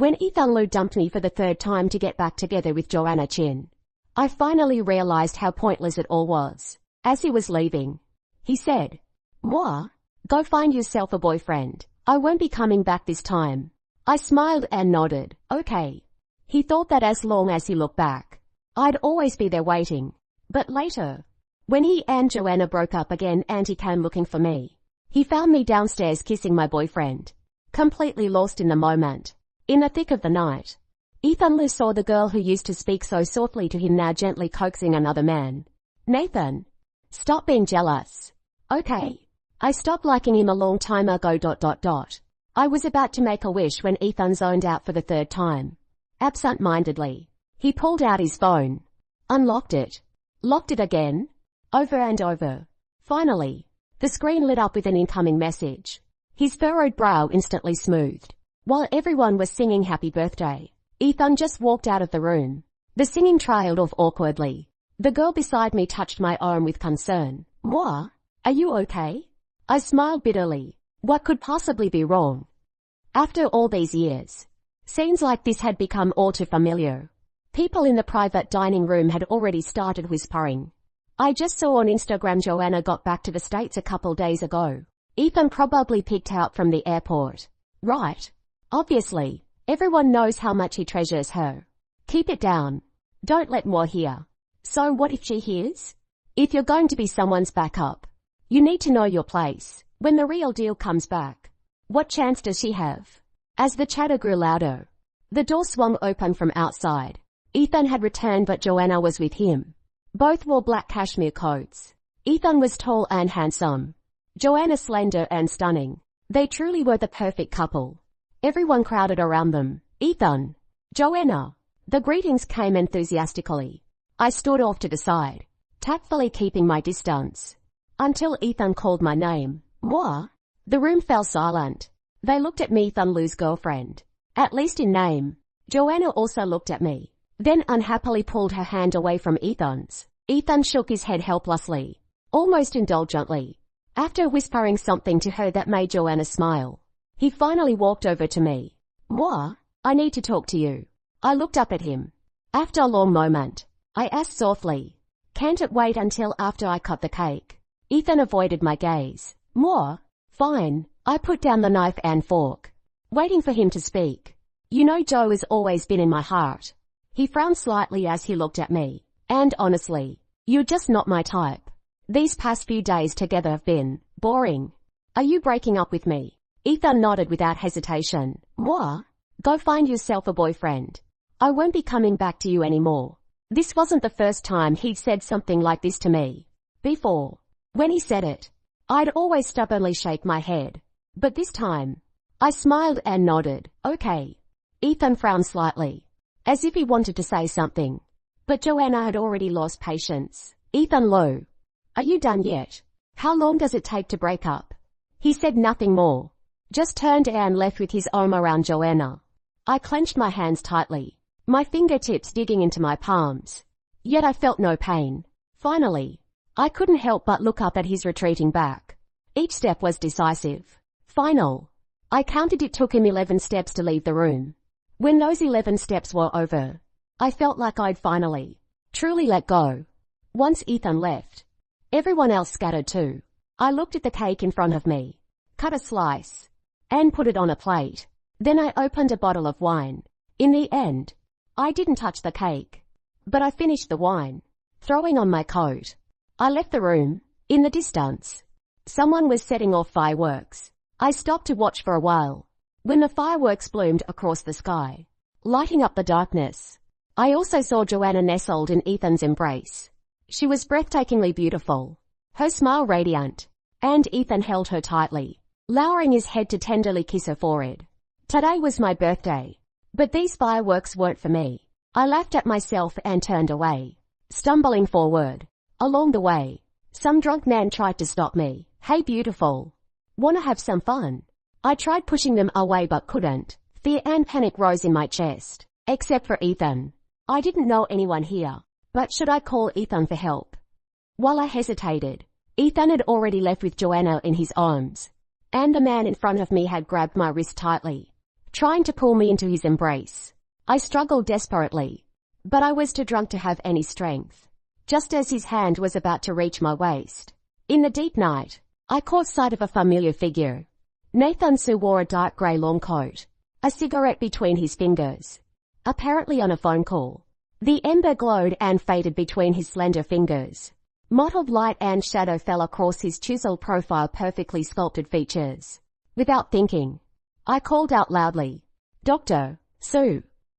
When Ethan Lu dumped me for the third time to get back together with Joanna Qin, I finally realized how pointless it all was. As he was leaving, he said, "Moi, go find yourself a boyfriend. I won't be coming back this time." I smiled and nodded, okay. He thought that as long as he looked back, I'd always be there waiting. But later, when he and Joanna broke up again and he came looking for me, he found me downstairs kissing my boyfriend, completely lost in the moment. In the thick of the night, Ethan Lu saw the girl who used to speak so softly to him now gently coaxing another man. "Nathan, stop being jealous." "Okay. I stopped liking him a long time ago. I was about to make a wish when Ethan zoned out for the third time. Absent-mindedly, he pulled out his phone, unlocked it, locked it again, over and over. Finally, the screen lit up with an incoming message. His furrowed brow instantly smoothed. While everyone was singing happy birthday, Ethan just walked out of the room. The singing trailed off awkwardly. The girl beside me touched my arm with concern. "Moi, are you okay?" I smiled bitterly. What could possibly be wrong? After all these years, scenes like this had become all too familiar. People in the private dining room had already started whispering. "I just saw on Instagram Joanna got back to the States a couple days ago. Ethan probably picked her up from the airport." Right. Obviously, everyone knows how much he treasures her. Keep it down. Don't let Moi hear. So what if she hears? If you're going to be someone's backup, you need to know your place. When the real deal comes back, what chance does she have? As the chatter grew louder, the door swung open from outside. Ethan had returned but Joanna was with him. Both wore black cashmere coats. Ethan was tall and handsome. Joanna slender and stunning. They truly were the perfect couple. Everyone crowded around them. "Ethan, Joanna." The greetings came enthusiastically. I stood off to the side, tactfully keeping my distance, until Ethan called my name. "Moi?" The room fell silent. They looked at me, Ethan Lu's girlfriend. At least in name. Joanna also looked at me, then unhappily pulled her hand away from Ethan's. Ethan shook his head helplessly, almost indulgently. After whispering something to her that made Joanna smile, he finally walked over to me. "Moi, I need to talk to you." I looked up at him. After a long moment, I asked softly, "Can't it wait until after I cut the cake?" Ethan avoided my gaze. "Moi? Fine." I put down the knife and fork, waiting for him to speak. "You know Joe has always been in my heart." He frowned slightly as he looked at me. "And honestly, you're just not my type. These past few days together have been boring. Are you breaking up with me?" Ethan nodded without hesitation. "Moi? Go find yourself a boyfriend. I won't be coming back to you anymore." This wasn't the first time he'd said something like this to me. Before, when he said it, I'd always stubbornly shake my head. But this time, I smiled and nodded. "Okay." Ethan frowned slightly, as if he wanted to say something. But Joanna had already lost patience. "Ethan Lu, are you done yet? How long does it take to break up?" He said nothing more, just turned and left with his arm around Joanna. I clenched my hands tightly, my fingertips digging into my palms. Yet I felt no pain. Finally, I couldn't help but look up at his retreating back. Each step was decisive. Final. I counted it took him 11 steps to leave the room. When those 11 steps were over, I felt like I'd finally, truly let go. Once Ethan left, everyone else scattered too. I looked at the cake in front of me, cut a slice, and put it on a plate. Then I opened a bottle of wine. In the end, I didn't touch the cake, but I finished the wine. Throwing on my coat, I left the room. In the distance, someone was setting off fireworks. I stopped to watch for a while. When the fireworks bloomed across the sky, lighting up the darkness, I also saw Joanna nestled in Ethan's embrace. She was breathtakingly beautiful, her smile radiant, and Ethan held her tightly, lowering his head to tenderly kiss her forehead. Today was my birthday, but these fireworks weren't for me. I laughed at myself and turned away, stumbling forward. Along the way, some drunk man tried to stop me. "Hey beautiful, wanna have some fun?" I tried pushing them away but couldn't. Fear and panic rose in my chest. Except for Ethan. I didn't know anyone here. But should I call Ethan for help? While I hesitated, Ethan had already left with Joanna in his arms, and the man in front of me had grabbed my wrist tightly. trying to pull me into his embrace. I struggled desperately, but I was too drunk to have any strength. Just as his hand was about to reach my waist, in the deep night, I caught sight of a familiar figure. Nathan Su wore a dark grey long coat, a cigarette between his fingers, apparently on a phone call. The ember glowed and faded between his slender fingers. Mottled light and shadow fell across his chiseled profile, perfectly sculpted features. Without thinking, I called out loudly, "Doctor Su."